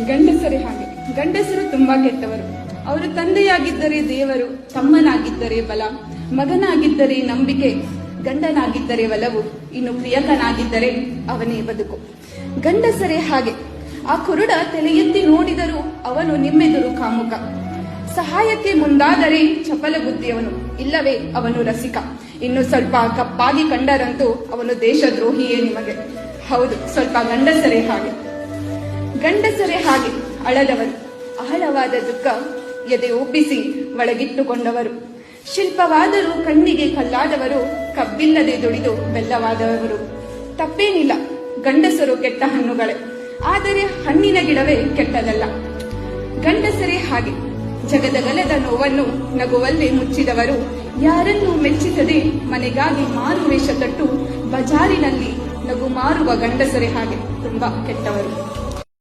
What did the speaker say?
ಗಂಡಸರೇ ಹಾಗೆ. ಗಂಡಸರು ತುಂಬಾ ಕೆಟ್ಟವರು. ಅವರು ತಂದೆಯಾಗಿದ್ದರೆ ದೇವರು, ತಮ್ಮನಾಗಿದ್ದರೆ ಬಲ, ಮಗನಾಗಿದ್ದರೆ ನಂಬಿಕೆ, ಗಂಡನಾಗಿದ್ದರೆ ಒಲವು, ಇನ್ನು ಪ್ರಿಯಕನಾಗಿದ್ದರೆ ಅವನೇ ಬದುಕು. ಗಂಡಸರೇ ಹಾಗೆ. ಆ ಕುರುಡ ತಲೆ ಎತ್ತಿ ನೋಡಿದರೂ ಅವನು ನಿಮ್ಮೆದುರು ಕಾಮುಕ. ಸಹಾಯಕ್ಕೆ ಮುಂದಾದರೆ ಚಪಲ ಬುದ್ಧಿಯವನು, ಇಲ್ಲವೇ ಅವನು ರಸಿಕ. ಇನ್ನು ಸ್ವಲ್ಪ ಕಪ್ಪಾಗಿ ಕಂಡರಂತೂ ಅವನು ದೇಶದ್ರೋಹಿಯೇ ನಿಮಗೆ. ಹೌದು, ಸ್ವಲ್ಪ ಗಂಡಸರೇ ಹಾಗೆ. ಗಂಡಸರೇ ಹಾಗೆ ಅಳದವರು, ಆಳವಾದ ದುಃಖ ಎದೆ ಒಪ್ಪಿಸಿ ಒಳಗಿಟ್ಟುಕೊಂಡವರು. ಶಿಲ್ಪವಾದರೂ ಕಣ್ಣಿಗೆ ಕಲ್ಲಾದವರು, ಕಬ್ಬಿಲ್ಲದೆ ದುಡಿದು ಬೆಲ್ಲವಾದವರು. ತಪ್ಪೇನಿಲ್ಲ, ಗಂಡಸರು ಕೆಟ್ಟ ಹಣ್ಣುಗಳೇ, ಆದರೆ ಹಣ್ಣಿನ ಗಿಡವೇ ಕೆಟ್ಟದಲ್ಲ. ಗಂಡಸರೇ ಹಾಗೆ. ಜಗದಗಲದ ನೋವನ್ನು ನಗುವಲ್ಲೇ ಮುಚ್ಚಿದವರು, ಯಾರನ್ನೂ ಮೆಚ್ಚಿಸದೆ ಮನೆಗಾಗಿ ಮಾರುವೇಷ ತಟ್ಟು ಬಜಾರಿನಲ್ಲಿ ನಗು ಮಾರುವ ಗಂಡಸರೇ ಹಾಗೆ ತುಂಬಾ ಕೆಟ್ಟವರು.